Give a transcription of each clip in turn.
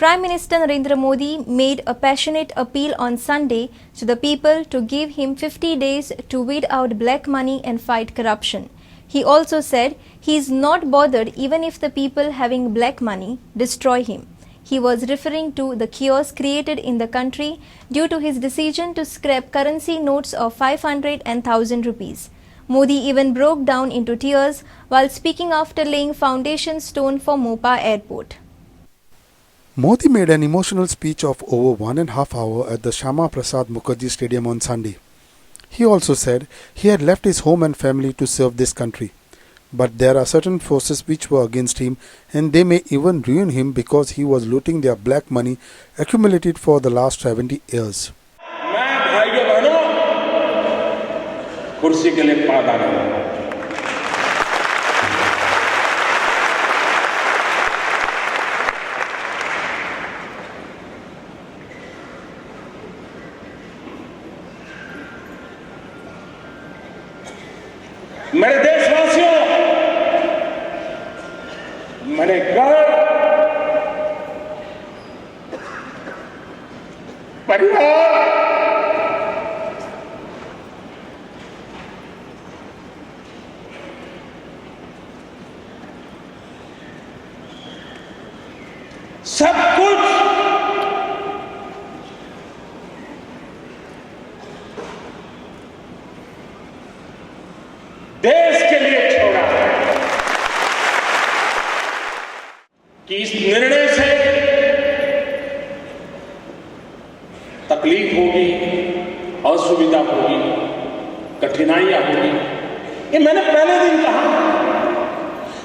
Prime Minister Narendra Modi made a passionate appeal on Sunday to the people to give him 50 days to weed out black money and fight corruption. He also said he is not bothered even if the people having black money destroy him. He was referring to the chaos created in the country due to his decision to scrap currency notes of 500 and 1000 rupees. Modi even broke down into tears while speaking after laying foundation stone for Mopa Airport. Modi made an emotional speech of over 1.5 hours at the Shyama Prasad Mukherjee Stadium on Sunday. He also said he had left his home and family to serve this country. But there are certain forces which were against him, and they may even ruin him because he was looting their black money accumulated for the last 70 years. मैं भाइयों बहनों कुर्सी के लिए पैदा नहीं हूं। मेरे देशवासियों, मैंने घर, परिवार, सब कुछ देश के लिए छोड़ा है कि इस निर्णय से तकलीफ होगी, असुविधा होगी, कठिनाइयां होगी, ये मैंने पहले दिन कहा।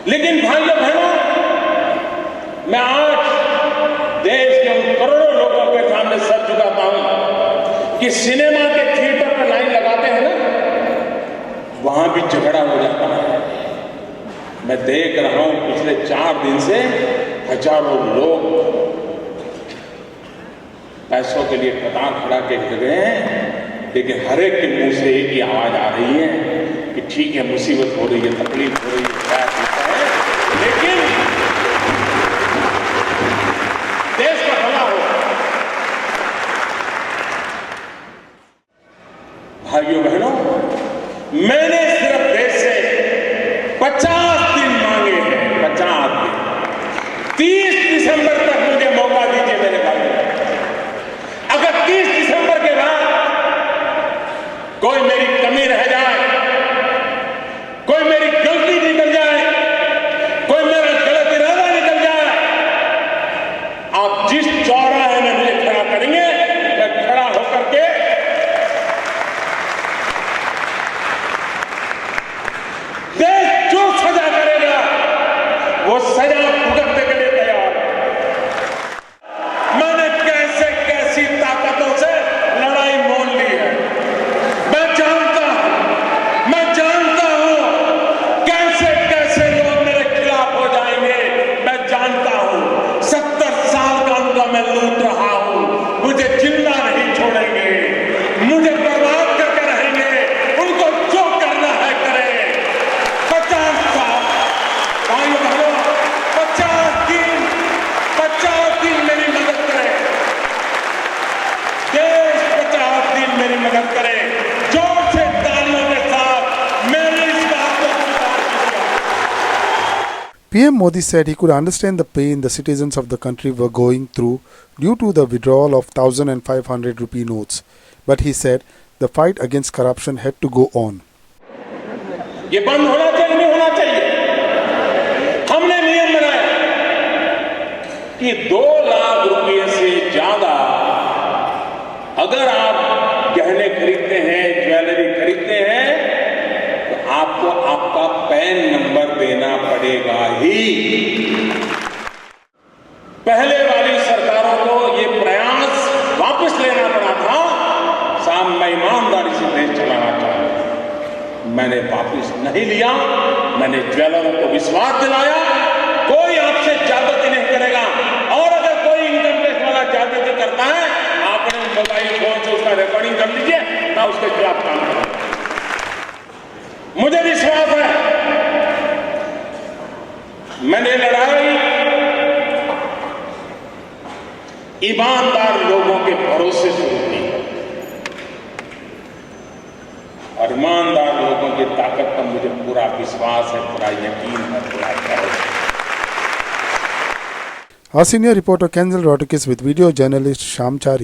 लेकिन भाइयों बहनों, मैं आज देश के उन करोड़ों लोगों के सामने सर झुकाता हूं कि सिनेमा के थिएटर पर लाइन लगाते हैं ना, वहां भी झगड़ा हो जाता है। मैं देख रहा हूं पिछले 4 दिन से हजारों लोग पैसों के लिए कतार खड़ा के गए हैं, लेकिन हर एक के मुंह से एक ही आवाज आ रही है कि ठीक है, मुसीबत हो रही है, तकलीफ हो रही है, प्रयास होता है, लेकिन देश का भला हो। भाइयों बहनों, मैंने सिर्फ देश से 50 दिन मांगे हैं, 50 दिन। 30 दिसंबर तक मुझे मौका दीजिए मेरे भाई। अगर 30 दिसंबर के बाद कोई मेरी कमी रह जाए, कोई मेरी गलती निकल जाए, कोई मेरा गलत इरादा निकल जाए, आप जिस चौराहे में मुझे खड़ा करेंगे, मैं खड़ा होकर के देश जो सजा करेगा वो सजा भुगतने के लिए तैयार है। मैंने कैसे कैसी ताकतों से लड़ाई मोल ली है, मैं जानता हूं कैसे कैसे लोग मेरे खिलाफ हो जाएंगे, मैं जानता हूं। 70 साल का उनका मैं लूट रहा हूं, मुझे जिंदा नहीं छोड़ेंगे, मुझे बर्बाद करके रहेंगे, उनको जो करना है करें। 50 साल, भाइयों बहनों, 50 दिन मेरी मदद करें, देश 50 दिन मेरी मदद करे, जोर से तालियों के साथ मेरी इस बात को स्वीकार कीजिए। PM Modi said he could understand the pain the citizens of the country were going through due to the withdrawal of 1000 and 500 rupee notes. But he said the fight against corruption had to go on. ये बंद होना चाहिए, नहीं होना चाहिए। हमने नियम बनाया कि 2 लाख रुपए से ज्यादा अगर आप गहने खरीदते हैं, ज्वेलरी खरीदते हैं, तो आपको आपका पैन नंबर देना पड़ेगा ही। पहले वाली सरकारों को ये प्रयास वापस लेना पड़ा था। साहब, मैं ईमानदारी से देश चलाना चाहता हूं, मैंने वापस नहीं लिया। मैंने ज्वेलरों को विश्वास दिलाया, कोई आपसे ज्यादती नहीं करेगा, और अगर कोई इनकम टैक्स वाला ज्यादती करता है, आपने मोबाइल फोन से उसका रिकॉर्डिंग कर लीजिए, मैं उसके खिलाफ काम करूंगा। मुझे विश्वास है, मैंने लड़ाई ईमानदार लोगों के भरोसे से होती है और ईमानदार लोगों की ताकत पर मुझे पूरा विश्वास है, पूरा यकीन है, पूरा भरोसा है। Our senior reporter Kenzel Rodriguez with video journalist Shyam Chari.